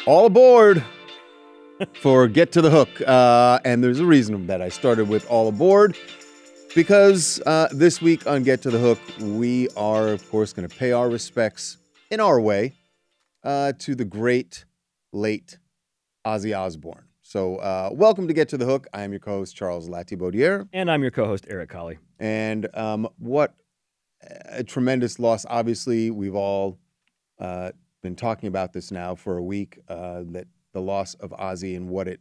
All aboard for Get to the Hook. And there's a reason that I started with All Aboard, because this week on Get to the Hook, we are, of course, going to pay our respects in our way to the great, late Ozzy Osbourne. So welcome to Get to the Hook. I am your co-host, Charles Latibeaudiere. And I'm your co-host, Eric Colley. And what a tremendous loss. Obviously, we've all been talking about this now for a week, that the loss of Ozzy and what it,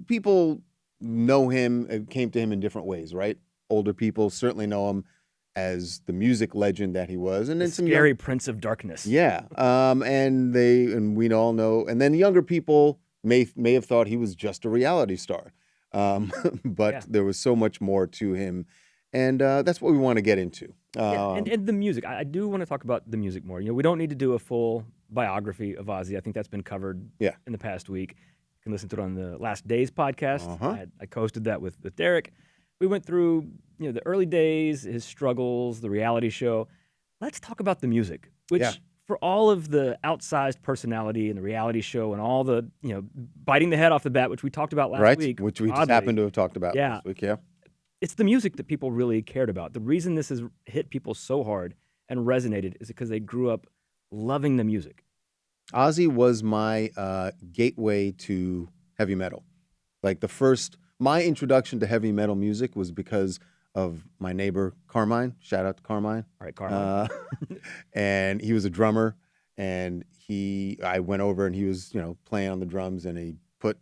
people know him, it came to him in different ways, right? Older people certainly know him as the music legend that he was. And then some scary Prince of Darkness. Yeah. And we all know, and then younger people may have thought he was just a reality star. But there was so much more to him. And that's what we want to get into. And the music. I do want to talk about the music more. You know, we don't need to do a full biography of Ozzy. I think that's been covered in the past week. You can listen to it on the Last Days podcast. I co-hosted that with Derek. We went through, the early days, his struggles, the reality show. Let's talk about the music, which for all of the outsized personality and the reality show and all the, biting the head off the bat, which we talked about last week. Which we just happened to have talked about this week, It's the music that people really cared about. The reason this has hit people so hard and resonated is because they grew up loving the music. Ozzy was my gateway to heavy metal. Like my introduction to heavy metal music was because of my neighbor, Carmine. Shout out to Carmine. All right, Carmine. And he was a drummer, and I went over and he was, playing on the drums, and he put,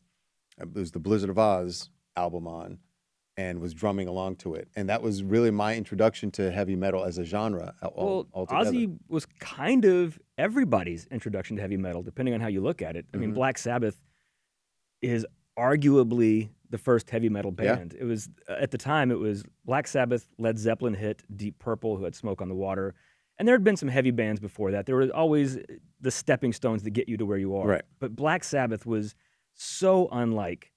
it was the Blizzard of Oz album on, and was drumming along to it. And that was really my introduction to heavy metal as a genre altogether. Ozzy was kind of everybody's introduction to heavy metal, depending on how you look at it. I mean, Black Sabbath is arguably the first heavy metal band. It was, at the time, it was Black Sabbath, Led Zeppelin hit Deep Purple, who had Smoke on the Water. And there had been some heavy bands before that. There were always the stepping stones that get you to where you are. Right. But Black Sabbath was so unlike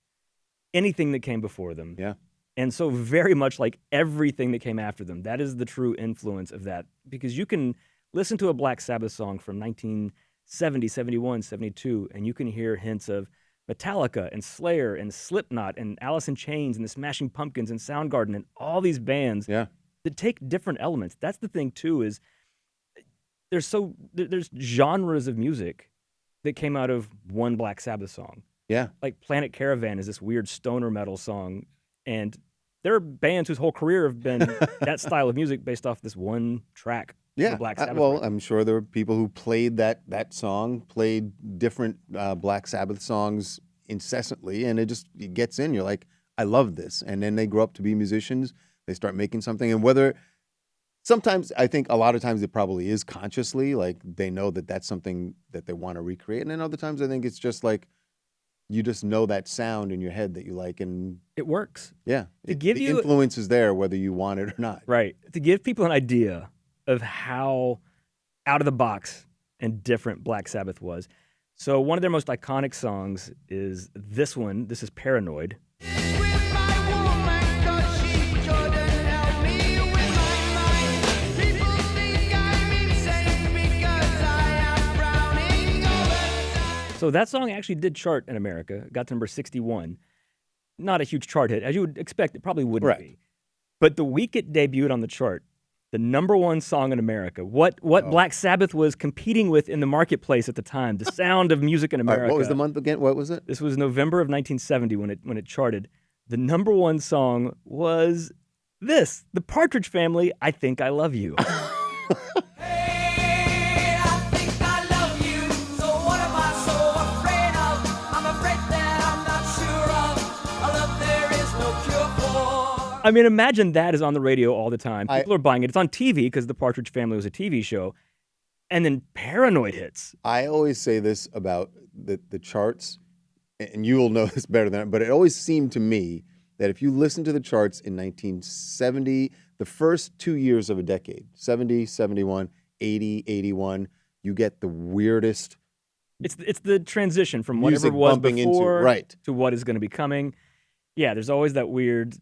anything that came before them. Yeah. And so very much like everything that came after them. That is the true influence of that. Because you can listen to a Black Sabbath song from 1970, 71, 72, and you can hear hints of Metallica and Slayer and Slipknot and Alice in Chains and the Smashing Pumpkins and Soundgarden and all these bands that take different elements. That's the thing, too, is there's genres of music that came out of one Black Sabbath song. Yeah. Like Planet Caravan is this weird stoner metal song. And there are bands whose whole career have been that style of music based off this one track. Yeah, Black Sabbath. I'm sure there were people who played that song, played different Black Sabbath songs incessantly, and it gets in. You're like, I love this. And then they grow up to be musicians. They start making something. And sometimes I think a lot of times it probably is consciously, like they know that that's something that they want to recreate. And then other times I think it's just like, you just know that sound in your head that you like, and it works. Yeah. The influence is there whether you want it or not. Right. To give people an idea of how out of the box and different Black Sabbath was. So one of their most iconic songs is this one. This is Paranoid. So that song actually did chart in America. It got to number 61. Not a huge chart hit. As you would expect, it probably wouldn't be. But the week it debuted on the chart, the number one song in America, what Black Sabbath was competing with in the marketplace at the time, the sound of music in America. What was the month again? What was it? This was November of 1970 when it charted. The number one song was this, The Partridge Family, I Think I Love You. I mean, imagine that is on the radio all the time. People are buying it. It's on TV because The Partridge Family was a TV show. And then Paranoid hits. I always say this about the charts, and you will know this better than I, but it always seemed to me that if you listen to the charts in 1970, the first 2 years of a decade, 70, 71, 80, 81, you get the weirdest. It's the transition from whatever was before to what is going to be coming. Yeah, there's always that weird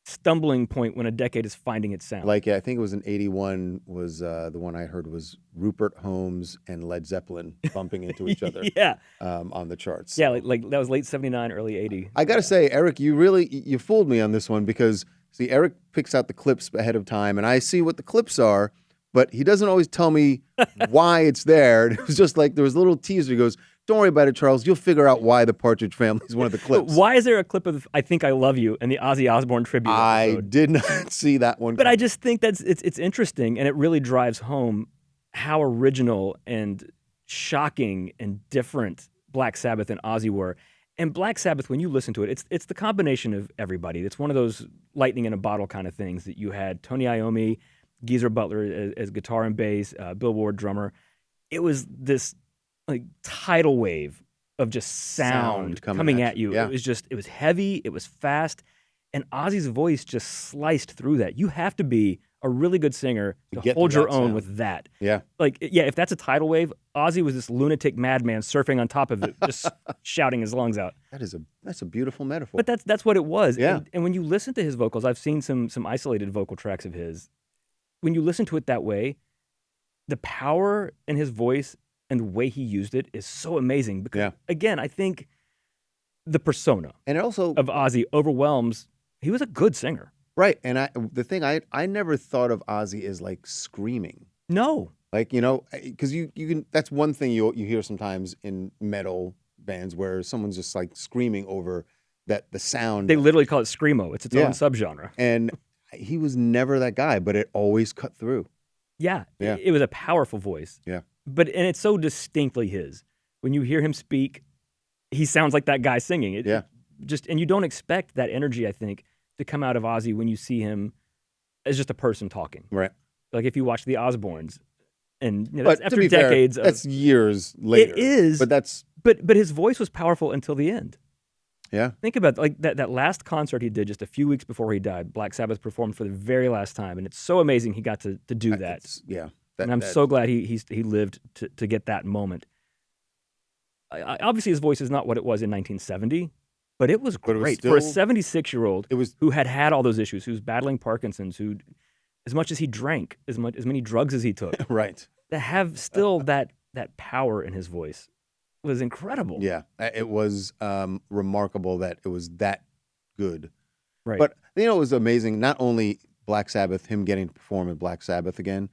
stumbling point when a decade is finding its sound. Like, I think it was in '81 was the one I heard was Rupert Holmes and Led Zeppelin bumping into each other Yeah. on the charts. Yeah, So like that was late 79, early 80. I got to say, Eric, you fooled me on this one because, see, Eric picks out the clips ahead of time, and I see what the clips are, but he doesn't always tell me why it's there. And it was just like there was a little teaser. He goes, "Don't worry about it, Charles. You'll figure out why the Partridge Family is one of the clips." Why is there a clip of "I Think I Love You" and the Ozzy Osbourne tribute I episode? did not see that one. But I just think it's interesting, and it really drives home how original and shocking and different Black Sabbath and Ozzy were. And Black Sabbath, when you listen to it, it's the combination of everybody. It's one of those lightning in a bottle kind of things that you had Tony Iommi, Geezer Butler as guitar and bass, Bill Ward drummer. It was this like tidal wave of just sound coming at you. Yeah. It was heavy, it was fast, and Ozzy's voice just sliced through that. You have to be a really good singer to get hold through your that own sound. with that. Yeah. Like, yeah, if that's a tidal wave, Ozzy was this lunatic madman surfing on top of it, just shouting his lungs out. That's a beautiful metaphor. But that's what it was. Yeah. And when you listen to his vocals, I've seen some isolated vocal tracks of his. When you listen to it that way, the power in his voice and the way he used it is so amazing. Because again, I think the persona and also of Ozzy overwhelms. He was a good singer. right. And I never thought of Ozzy as like screaming. No. Like, because you can, that's one thing you hear sometimes in metal bands where someone's just like screaming over the sound. They literally call it screamo. It's its own Yeah. subgenre. And he was never that guy, but it always cut through. Yeah. Yeah. It was a powerful voice. Yeah. And it's so distinctly his. When you hear him speak, he sounds like that guy singing. And you don't expect that energy, I think, to come out of Ozzy when you see him as just a person talking. Right. Like if you watch the Osbournes, and But that's to after be fair, decades that's years later. It is, but that's but his voice was powerful until the end. yeah. Think about like that last concert he did just a few weeks before he died. Black Sabbath performed for the very last time, and it's so amazing he got to do that. And I'm so glad he lived to get that moment. Obviously, his voice is not what it was in 1970, but it was great for a 76-year-old who had all those issues, who was battling Parkinson's, who, as much as he drank, as many drugs as he took, right. To have still that power in his voice was incredible. Yeah, it was remarkable that it was that good. Right. But it was amazing. Not only Black Sabbath, him getting to perform at Black Sabbath again,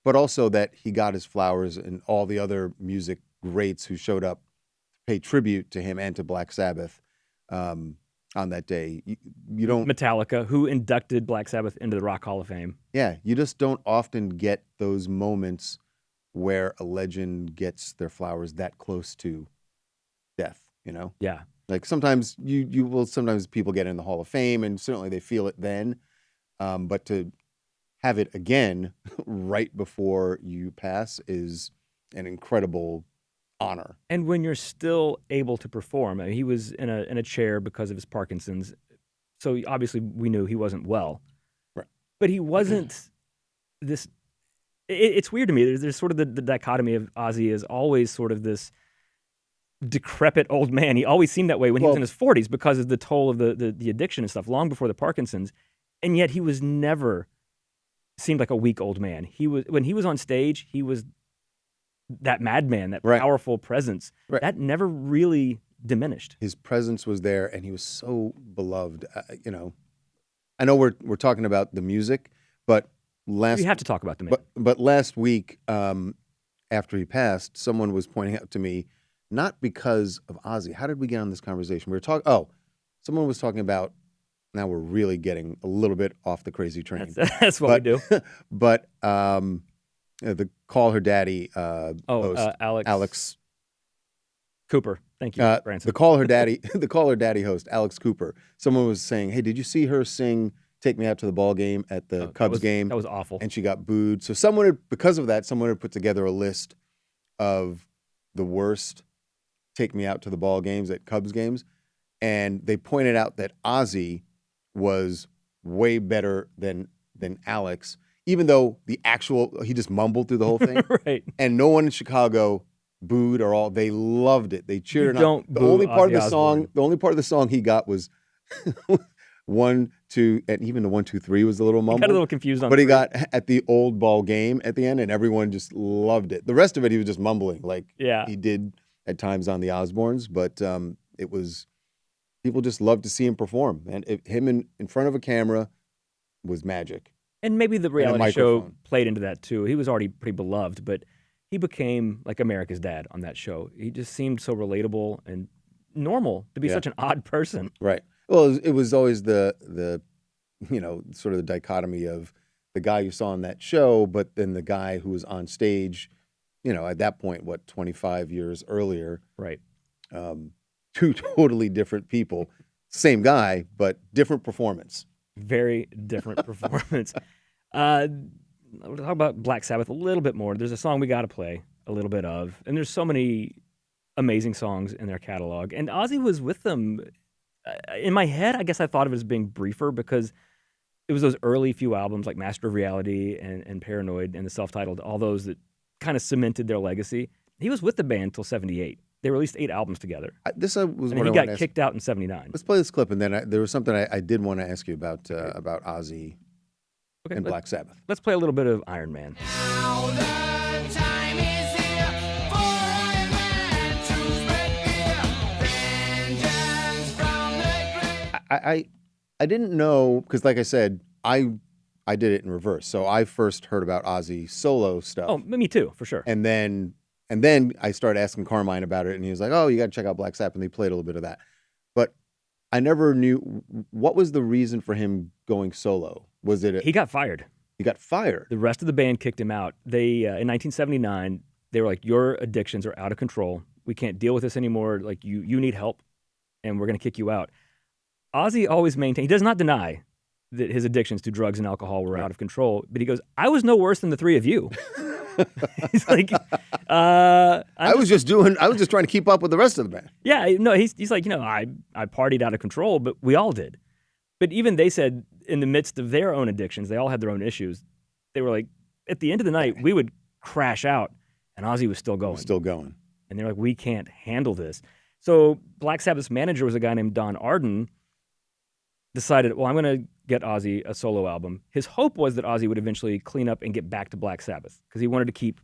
but also that he got his flowers and all the other music greats who showed up to pay tribute to him and to Black Sabbath on that day. You don't Metallica, who inducted Black Sabbath into the Rock Hall of Fame. Yeah, you just don't often get those moments where a legend gets their flowers that close to death, Yeah. Like sometimes sometimes people get in the Hall of Fame and certainly they feel it then. But to have it again right before you pass is an incredible honor. And when you're still able to perform, I mean, he was in a chair because of his Parkinson's. So obviously we knew he wasn't well. Right. But he wasn't this. It's weird to me. There's sort of the dichotomy of Ozzy as always sort of this decrepit old man. He always seemed that way when he was in his 40s because of the toll of the addiction and stuff, long before the Parkinson's. And yet he was never seemed like a weak old man. When he was on stage, he was that madman, that powerful presence. Right. That never really diminished. His presence was there, and he was so beloved. I know we're talking about the music, but We have to talk about the man. But last week, after he passed, someone was pointing out to me, not because of Ozzy. How did we get on this conversation? We were talking. Oh, someone was talking about. Now we're really getting a little bit off the crazy train. That's what we do. But the Call Her Daddy host, Alex Cooper. Thank you, Branson. the Call Her Daddy host, Alex Cooper. Someone was saying, "Hey, did you see her sing Take Me Out to the Ball Game at the Cubs game?" That was awful. And she got booed. So because of that, someone had put together a list of the worst Take Me Out to the Ball games at Cubs games, and they pointed out that Ozzy was way better than Alex, even though he just mumbled through the whole thing. Right. And no one in Chicago booed or all. They loved it. They cheered. The only part of the song he got was 1, 2, and even the 1, 2, 3 was a little Got a mumbled. little confused on But he 3. got at the old ball game at the end, and everyone just loved it. The rest of it, he was just mumbling like Yeah. he did at times on the Osbournes. But it was people just loved to see him perform, and him in front of a camera was magic. And maybe the reality show microphone. played into that too. He was already pretty beloved, but he became like America's dad on that show. He just seemed so relatable and normal to be Yeah. such an odd person. Right. Well, it was always the sort of the dichotomy of the guy you saw on that show, but then the guy who was on stage, at that point, 25 years earlier, Right. Two totally different people, same guy, but different performance. Very different performance. We'll talk about Black Sabbath a little bit more. There's a song we got to play a little bit of, and there's so many amazing songs in their catalog. And Ozzy was with them. In my head, I guess I thought of it as being briefer because it was those early few albums like Master of Reality and Paranoid and the self-titled, all those that kind of cemented their legacy. He was with the band until 78. They released 8 albums together. This was And what then I he wanted got to kicked out in 79. Let's play this clip, and then there was something I did want to ask you about Ozzy Okay, and Black Sabbath. let's play a little bit of Iron Man. Now the time is here for Iron Man to spread fear. Vengeance from the grave. I didn't know because, like I said, I did it in reverse. So I first heard about Ozzy solo stuff. Oh, me too, for sure. And then I started asking Carmine about it, and he was like, "Oh, you got to check out Black Sabbath." And they played a little bit of that, but I never knew what was the reason for him going solo. Was it He got fired. he got fired? The rest of the band kicked him out. They in 1979, they were like, "Your addictions are out of control. We can't deal with this anymore. Like you need help, and we're going to kick you out." Ozzy always maintained. He does not deny that his addictions to drugs and alcohol were out of control, but he goes, "I was no worse than the 3 of you." He's like, I was just trying to keep up with the rest of the band. Yeah, no, he's like, I partied out of control, but we all did. But even they said in the midst of their own addictions, they all had their own issues. They were like, at the end of the night, we would crash out, and Ozzy was still going. Still going. And they're like, we can't handle this. So Black Sabbath's manager was a guy named Don Arden. Decided, well, I'm going to get Ozzy a solo album. His hope was that Ozzy would eventually clean up and get back to Black Sabbath because he wanted to keep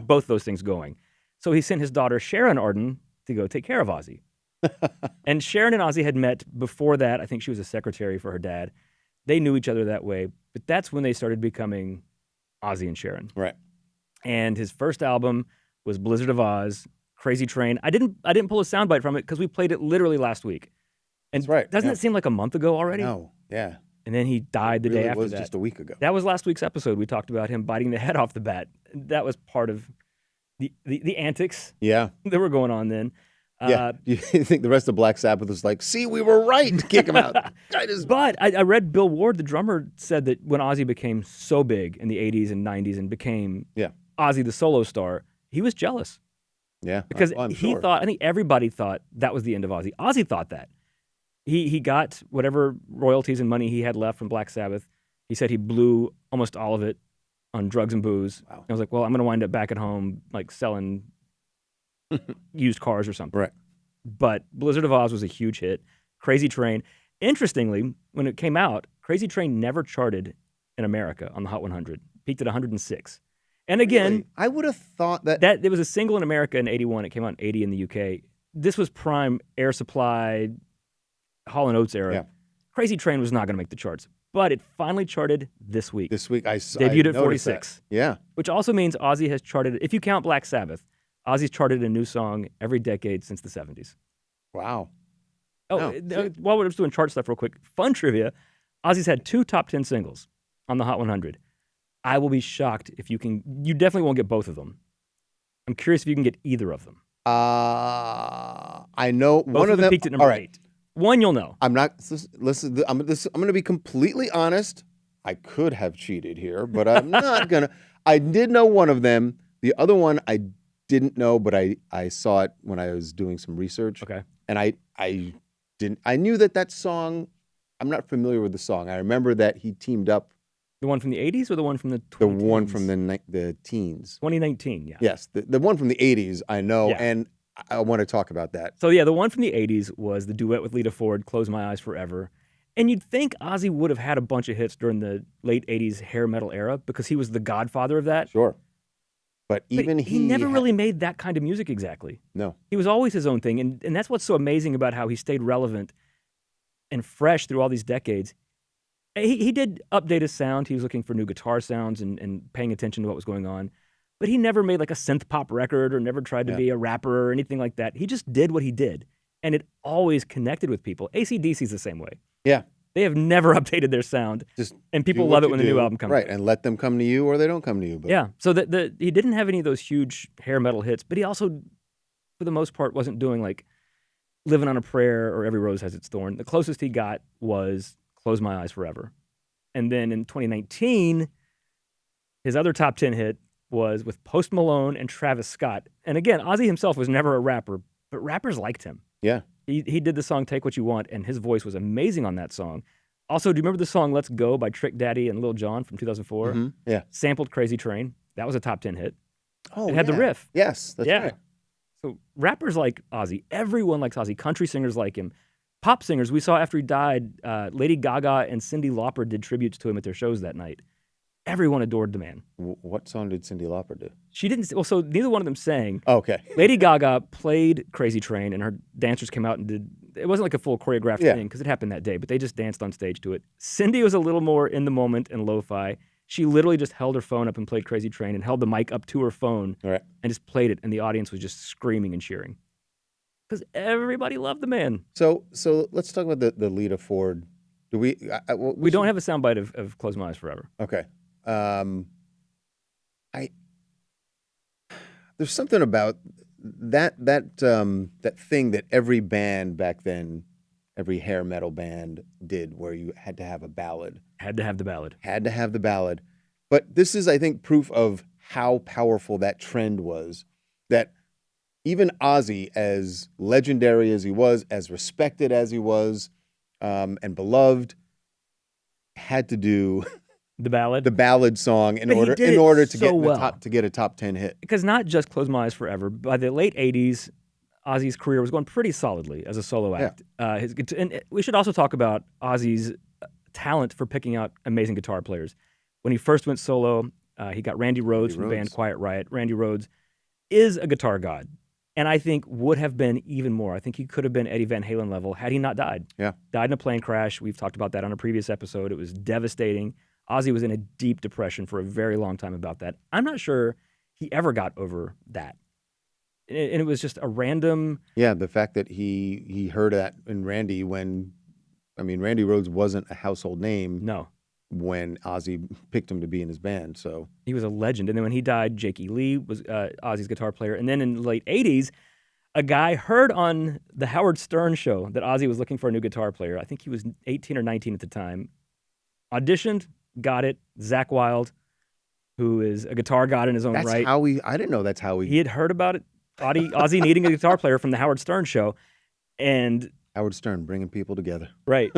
both those things going. So he sent his daughter Sharon Arden to go take care of Ozzy. And Sharon and Ozzy had met before that. I think she was a secretary for her dad. They knew each other that way. But that's when they started becoming Ozzy and Sharon. Right. And his first album was Blizzard of Oz, Crazy Train. I didn't pull a soundbite from it because we played it literally last week. And That's right. Doesn't it seem like a month ago already? No. Yeah. And then he died the Really day after was that. just a week ago. That was last week's episode. We talked about him biting the head off the bat. That was part of the antics Yeah. that were going on then. Yeah. Do you think the rest of Black Sabbath was like, "See, we were right to kick him out"? But I read Bill Ward, the drummer, said that when Ozzy became so big in the 80s and 90s and became Ozzy the solo star, he was jealous. Yeah. Because I'm he sure. thought, I think everybody thought that was the end of Ozzy. Ozzy thought that. He got whatever royalties and money he had left from Black Sabbath. He said he blew almost all of it on drugs and booze. Wow. And I was like, well, I'm going to wind up back at home, like selling used cars or something. Right. But Blizzard of Oz was a huge hit. Crazy Train. Interestingly, when it came out, Crazy Train never charted in America on the Hot 100. Peaked at 106. And again, Really? I would have thought that there was a single in America in 81. It came out in 80 in the UK. This was prime Air Supply, Hall & Oates era. Yeah. Crazy Train was not going to make the charts. But it finally charted this week. this week I Debuted at noticed 46. that. Yeah. Which also means Ozzy has charted, if you count Black Sabbath, Ozzy's charted a new song every decade since the 70s. Wow. Oh, No. while we're just doing chart stuff real quick, fun trivia, Ozzy's had 2 top 10 singles on the Hot 100. I will be shocked if you definitely won't get both of them. I'm curious if you can get either of them. I know Both one of them peaked at number all right. 8. One you'll know. I'm not. Listen, I'm going to be completely honest. I could have cheated here, but I'm not gonna. I did know one of them. The other one I didn't know, but I saw it when I was doing some research. Okay. And I didn't. I knew that song. I'm not familiar with the song. I remember that he teamed up. The one from the 80s or the one from the 2010s? The one from the teens. 2019, yeah. Yes, the one from the 80s. I know, Yeah. and I want to talk about that. So yeah, the one from the 80s was the duet with Lita Ford, Close My Eyes Forever. And you'd think Ozzy would have had a bunch of hits during the late 80s hair metal era because he was the godfather of that. Sure. But But even he never really made that kind of music exactly. No. He was always his own thing. And that's what's so amazing about how he stayed relevant and fresh through all these decades. He did update his sound. He was looking for new guitar sounds and paying attention to what was going on. But he never made like a synth pop record or never tried to be a rapper or anything like that. He just did what he did. And it always connected with people. AC/DC's the same way. Yeah. They have never updated their sound. And people do love what it when you the new do, album comes right, out. and let them come to you or they don't come to you. But Yeah. So he didn't have any of those huge hair metal hits, but he also, for the most part, wasn't doing like Living on a Prayer or Every Rose Has Its Thorn. The closest he got was Close My Eyes Forever. And then in 2019, his other top 10 hit was with Post Malone and Travis Scott. And again, Ozzy himself was never a rapper, but rappers liked him. Yeah. He did the song Take What You Want, and his voice was amazing on that song. Also, do you remember the song Let's Go by Trick Daddy and Lil Jon from 2004? Mhm. Yeah. Sampled Crazy Train. That was a top 10 hit. Oh, It had the yeah. riff. Yes, that's right. So rappers like Ozzy. Everyone likes Ozzy. Country singers like him. Pop singers, we saw after he died, Lady Gaga and Cyndi Lauper did tributes to him at their shows that night. Everyone adored the man. What song did Cyndi Lauper do? She didn't, well, so neither one of them sang. Okay. Lady Gaga played Crazy Train, and her dancers came out and did, it wasn't like a full choreographed thing because it happened that day, but they just danced on stage to it. Cyndi was a little more in the moment and lo-fi. She literally just held her phone up and played Crazy Train and held the mic up to her phone and just played it, and the audience was just screaming and cheering. Because everybody loved the man. So let's talk about the Lita Ford. Do we? We don't have a soundbite of Close My Eyes Forever. Okay. There's something about that thing that every band back then, every hair metal band did, where you had to have a ballad. Had to have the ballad. Had to have the ballad. But this is, I think, proof of how powerful that trend was. That even Ozzy, as legendary as he was, as respected as he was, and beloved, had to do the ballad song in But order to get a top 10 hit. Because not just Close My Eyes Forever. By the late 80s, Ozzy's career was going pretty solidly as a solo act. And we should also talk about Ozzy's talent for picking out amazing guitar players. When he first went solo, he got Randy Rhoads from the band Quiet Riot. Randy Rhoads is a guitar god, and I think would have been even more. I think he could have been Eddie Van Halen level had he not died. Yeah. Died in a plane crash. We've talked about that on a previous episode. It was devastating. Ozzy was in a deep depression for a very long time about that. I'm not sure he ever got over that. And it was just a random... Yeah, the fact that he heard that in Randy when... I mean, Randy Rhoads wasn't a household name. No. When Ozzy picked him to be in his band, so... He was a legend. And then when he died, Jake E. Lee was Ozzy's guitar player. And then in the late 80s, a guy heard on the Howard Stern show that Ozzy was looking for a new guitar player. I think he was 18 or 19 at the time. Auditioned, got it. Zakk Wylde, who is a guitar god in his own right. I didn't know that's how He had heard about it. Ozzy needing a guitar player from the Howard Stern show. And... Howard Stern, bringing people together. Right.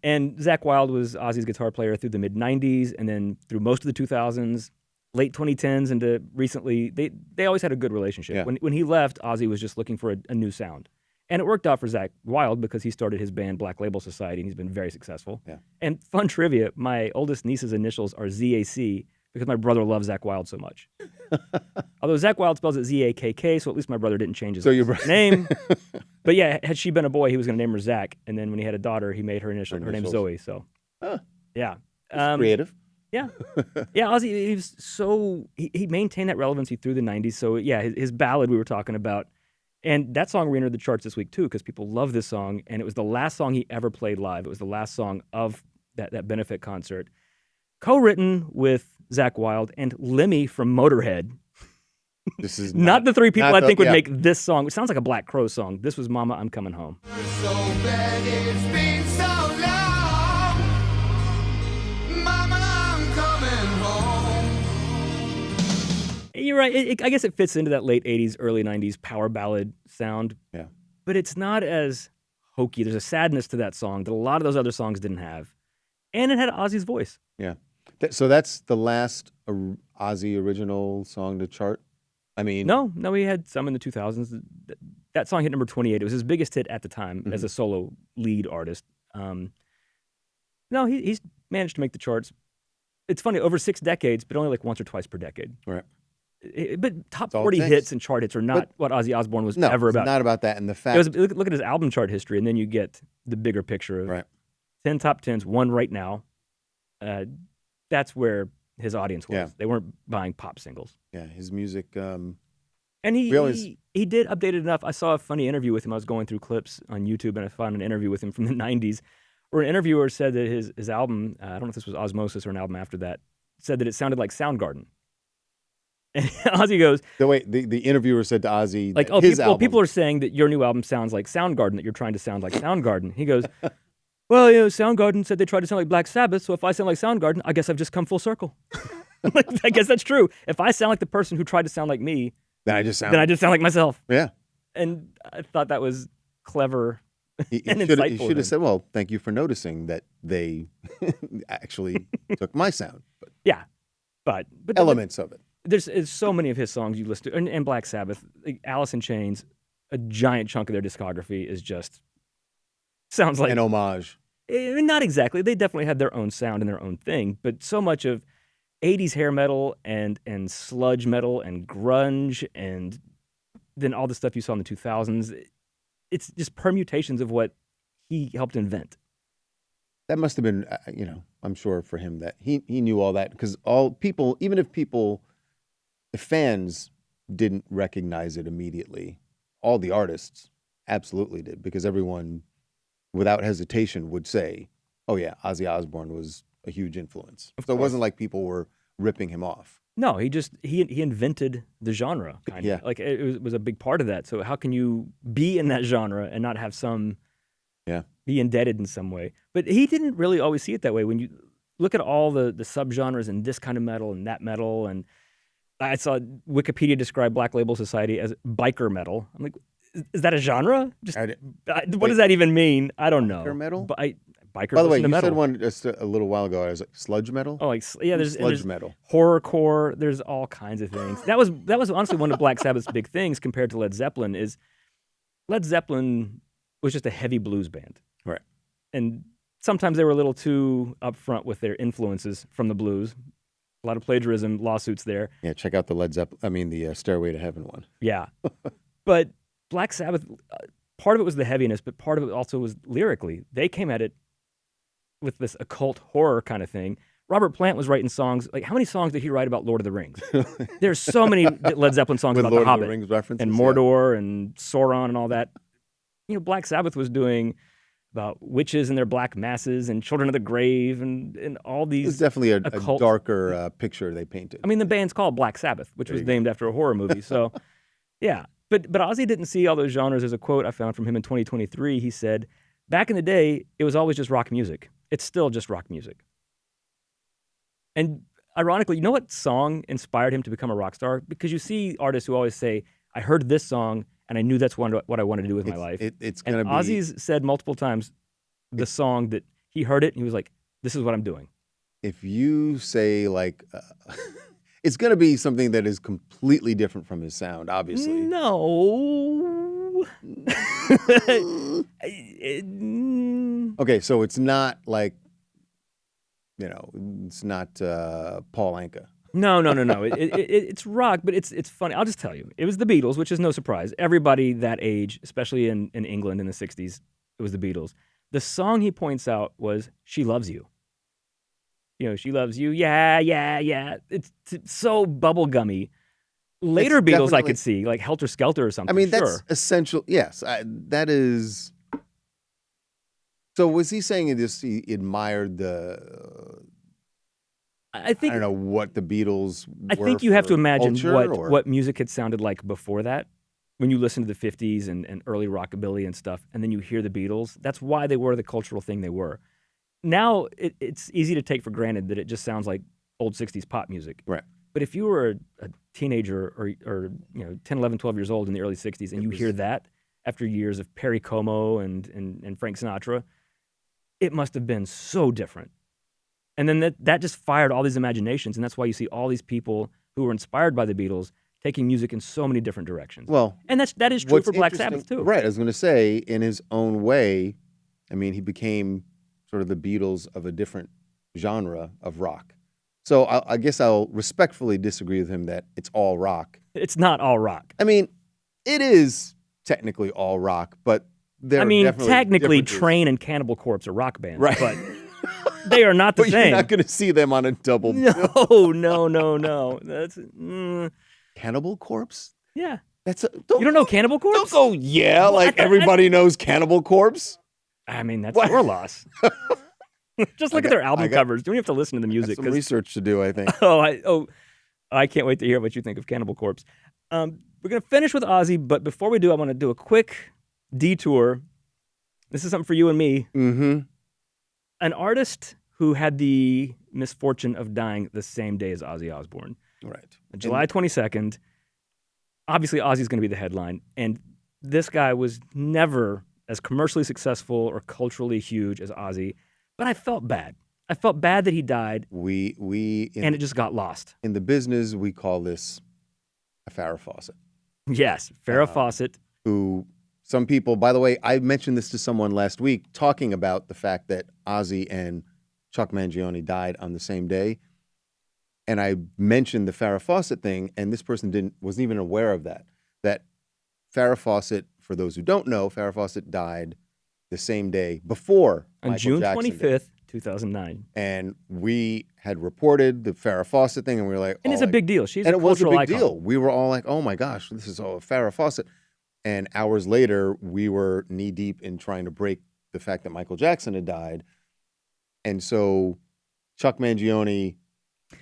And Zakk Wylde was Ozzy's guitar player through the mid-'90s and then through most of the 2000s, late 2010s into recently. They always had a good relationship. Yeah. When he left, Ozzy was just looking for a new sound. And it worked out for Zakk Wylde because he started his band Black Label Society, and he's been very successful. Yeah. And fun trivia, my oldest niece's initials are ZAC because my brother loves Zakk Wylde so much. Although Zakk Wylde spells it Z-A-K-K, so at least my brother didn't change his name. But yeah, had she been a boy, he was going to name her Zach. And then when he had a daughter, he made her initial. Her name's Zoe. So, yeah. Creative. Yeah. Yeah, Ozzy, he maintained that relevancy through the 90s. So, yeah, his ballad we were talking about. And that song re-entered the charts this week, too, because people love this song. And it was the last song he ever played live. It was the last song of that benefit concert. Co-written with Zakk Wylde and Lemmy from Motorhead. This is not the three people I think would make this song. It sounds like a Black Crow song. This was Mama, I'm Coming Home. So bad it's been so long. Mama, I'm coming home. You're right. I guess it fits into that late 80s, early 90s power ballad sound. Yeah. But it's not as hokey. There's a sadness to that song that a lot of those other songs didn't have. And it had Ozzy's voice. Yeah. So that's the last Ozzy original song to chart? I mean... No, we had some in the 2000s. That song hit number 28. It was his biggest hit at the time as a solo lead artist. No, he's managed to make the charts. It's funny, over 6 decades, but only like once or twice per decade. Right. But top all it 40 takes. hits and chart hits are not what Ozzy Osbourne was No, ever it's about. not about that. And the It fact, was, look at his album chart history, and then you get the bigger picture of right. 10 top 10s, one right now. That's where his audience was. Yeah. They weren't buying pop singles. Yeah, his music. And We always- he did update it enough. I saw a funny interview with him. I was going through clips on YouTube, and I found an interview with him from the 90s where an interviewer said that his album, I don't know if this was Osmosis or an album after that, said that it sounded like Soundgarden. And Ozzy goes, the interviewer said to Ozzy, like, that oh, his people, album, people are saying that your new album sounds like Soundgarden, that you're trying to sound like Soundgarden. He goes, well, Soundgarden said they tried to sound like Black Sabbath, so if I sound like Soundgarden, I guess I've just come full circle. Like, I guess that's true. If I sound like the person who tried to sound like me, then I just sound. then I just sound like myself. Yeah. And I thought that was clever He and should insightful. have of him. said, well, thank you for noticing that they actually took my sound, but Yeah, but elements of it. there's so many of his songs you listen to, and Black Sabbath, like Alice in Chains, a giant chunk of their discography is just sounds like An homage. Not exactly. They definitely had their own sound and their own thing, but so much of 80s hair metal and sludge metal and grunge and then all the stuff you saw in the 2000s, it's just permutations of what he helped invent. That must have been, I'm sure for him that he knew all that because all people, even if people, the fans didn't recognize it immediately, all the artists absolutely did because everyone, without hesitation, would say, "Oh yeah, Ozzy Osbourne was a huge influence." So it wasn't like people were ripping him off. No, he invented the genre, kind of. Yeah. Like it was a big part of that. So how can you be in that genre and not have some be indebted in some way? But he didn't really always see it that way. When you look at all the subgenres and this kind of metal and that metal, and I saw Wikipedia describe Black Label Society as biker metal. I'm like, is that a genre? Just what does that even mean? I don't know. Biker metal? Bikers By the way, listen to you metal. said one just a little while ago. I was like, sludge metal. Oh, like there's sludge metal. horrorcore. There's all kinds of things. That was honestly one of Black Sabbath's big things compared to Led Zeppelin. Is Led Zeppelin was just a heavy blues band, Right. and sometimes they were a little too upfront with their influences from the blues. A lot of plagiarism lawsuits there. Yeah, check out the Led Zeppelin. I mean, the Stairway to Heaven one. Yeah, but Black Sabbath, part of it was the heaviness, but part of it also was lyrically. They came at it with this occult horror kind of thing. Robert Plant was writing songs. Like, how many songs did he write about Lord of the Rings? There's so many Led Zeppelin songs With about Lord the of the Hobbit Rings references and yeah. Mordor and Sauron and all that. Black Sabbath was doing about witches and their black masses and children of the grave and all these. It's definitely a occult- darker picture they painted. I mean, the band's called Black Sabbath, which was named after a horror movie. So, yeah. But Ozzy didn't see all those genres. There's a quote I found from him in 2023. He said, back in the day, it was always just rock music. It's still just rock music. And ironically, you know what song inspired him to become a rock star? Because you see artists who always say, I heard this song and I knew that's what I wanted to do with my life. It's and going to be... Ozzy's said multiple times the song that he heard it and he was like, this is what I'm doing. If you say like... it's going to be something that is completely different from his sound, obviously. No. Okay, so it's not like, it's not Paul Anka. No. It's rock, but it's funny. I'll just tell you. It was the Beatles, which is no surprise. Everybody that age, especially in England in the 60s, it was the Beatles. The song he points out was She Loves You. She loves you. Yeah. It's so bubblegummy. Later It's Beatles I definitely- could see, like Helter Skelter or something. I mean, sure. that's essential. Yes, that is... So was he saying he admired the... I think I don't know what the Beatles were I think you have to for imagine culture, or- what music had sounded like before that. When you listen to the 50s and early rockabilly and stuff, and then you hear the Beatles, that's why they were the cultural thing they were. Now, it's easy to take for granted that it just sounds like old 60s pop music. Right. But if you were a teenager or 10, 11, 12 years old in the early 60s and you hear that after years of Perry Como and Frank Sinatra, it must have been so different. And then that just fired all these imaginations, and that's why you see all these people who were inspired by the Beatles taking music in so many different directions. Well, and that is true what's for Black interesting- Sabbath too. Right. I was going to say, in his own way, I mean, he became sort of the Beatles of a different genre of rock. So I guess I'll respectfully disagree with him that it's all rock. It's not all rock. I mean, it is technically all rock, but there I are mean, definitely technically, differences. Train and Cannibal Corpse are rock bands, Right. but they are not the But same. you're not going to see them on a double No, bill. no. That's Cannibal Corpse? yeah. That's a, You don't know Cannibal Corpse? Don't go, yeah, like everybody knows Cannibal Corpse. I mean, that's What? your loss. Just look at their album I got- covers. You don't have to listen to the Got music. some 'Cause- research to do, I think. I can't wait to hear what you think of Cannibal Corpse. We're gonna finish with Ozzy, but before we do, I want to do a quick detour. This is something for you and me. Mm-hmm. An artist who had the misfortune of dying the same day as Ozzy Osbourne, Right. July 22nd. Obviously, Ozzy's going to be the headline, and this guy was never as commercially successful or culturally huge as Ozzy. But I felt bad. I felt bad that he died, We and it just got lost. in the business, we call this a Farrah Fawcett, Yes, Farrah Fawcett. who some people, by the way, I mentioned this to someone last week, talking about the fact that Ozzy and Chuck Mangione died on the same day. And I mentioned the Farrah Fawcett thing, and this person wasn't even aware of that. That Farrah Fawcett, for those who don't know, Farrah Fawcett died the same day before On Michael June Jackson did. 25th, 2009. And we had reported the Farrah Fawcett thing, and we were like, And it's a big deal. She's and a it was a cultural big icon. deal. We were all like, oh my gosh, this is all Farrah Fawcett. And hours later, we were knee deep in trying to break the fact that Michael Jackson had died. And so Chuck Mangione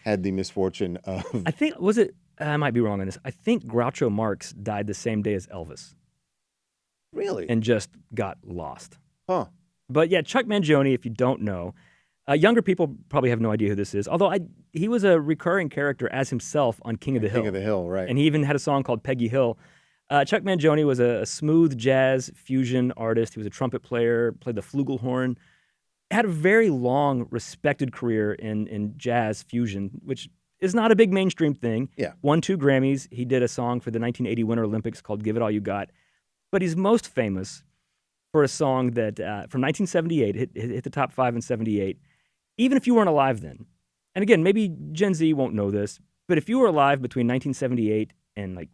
had the misfortune of, I think, I might be wrong on this. I think Groucho Marx died the same day as Elvis really? and just got lost. Huh. But yeah, Chuck Mangione, if you don't know, younger people probably have no idea who this is. Although he was a recurring character as himself on King of the Hill. King of the Hill, right. And he even had a song called Peggy Hill. Chuck Mangione was a smooth jazz fusion artist. He was a trumpet player, played the flugelhorn. Had a very long, respected career in jazz fusion, which is not a big mainstream thing. Yeah. Won 2 Grammys. He did a song for the 1980 Winter Olympics called Give It All You Got. But he's most famous for a song that, from 1978, hit the top 5 in 78. Even if you weren't alive then. And again, maybe Gen Z won't know this, but if you were alive between 1978 and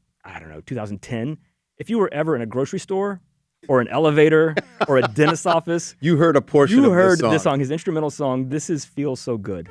2010, if you were ever in a grocery store or an elevator or a dentist's office, You heard a portion you of heard this song. his instrumental song, This Is Feels So Good.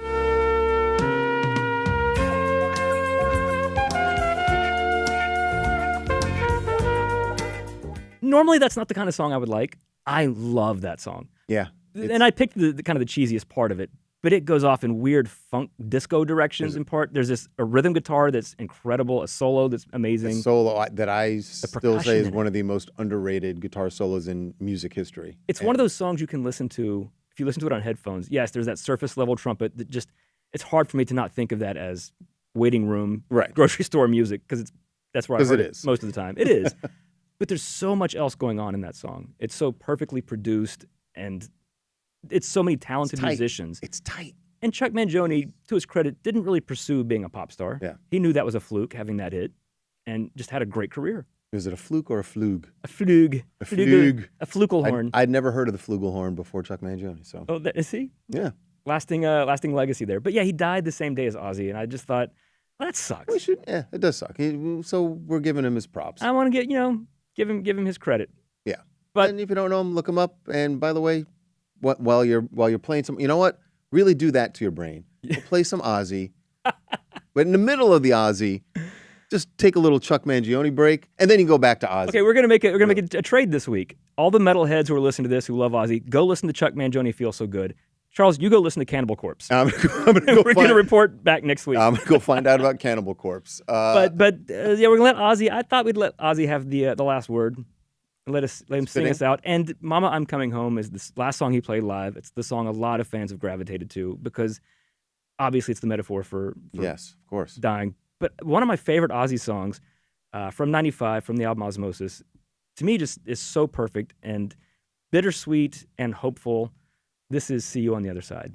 Normally, that's not the kind of song I would like. I love that song. Yeah. And I picked the kind of the cheesiest part of it, but it goes off in weird funk disco directions in part. There's a rhythm guitar that's incredible, a solo that's amazing. A solo that I still percussion say is in it. one of the most underrated guitar solos in music history. It's one of those songs you can listen to if you listen to it on headphones. Yes, there's that surface level trumpet that just, it's hard for me to not think of that as waiting room, Right. grocery store music, because that's where I 'Cause heard it it is. most of the time. It is. But there's so much else going on in that song. It's so perfectly produced, and it's so many talented tight. musicians. It's tight. And Chuck Mangione, to his credit, didn't really pursue being a pop star. Yeah. He knew that was a fluke, having that hit, and just had a great career. Is it a fluke or a flug? A flug. A flug. A flugelhorn. I'd never heard of the flugelhorn before Chuck Mangione. So Oh, is he? yeah, Lasting legacy there. But yeah, he died the same day as Ozzy, and I just thought, well, that sucks. we should. Yeah, it does suck. So we're giving him his props. I want to get, give him his credit. Yeah. But- and if you don't know him, look him up. And by the way, while you're playing some, you know what? Really do that to your brain. We'll play some Ozzy, but in the middle of the Ozzy, just take a little Chuck Mangione break, and then you go back to Ozzy. Okay, we're gonna make a trade this week. All the metalheads who are listening to this who love Ozzy, go listen to Chuck Mangione Feel So Good. Charles, you go listen to Cannibal Corpse. I'm gonna go We're gonna report back next week. I'm gonna go find out about Cannibal Corpse. But yeah, we're gonna let Ozzy. I thought we'd let Ozzy have the last word. Let him sing fitting. us out. And "Mama, I'm Coming Home" is the last song he played live. It's the song a lot of fans have gravitated to because obviously it's the metaphor for yes, of course. dying. But one of my favorite Ozzy songs from '95, from the album Osmosis, to me just is so perfect and bittersweet and hopeful. This is "See You on the Other Side."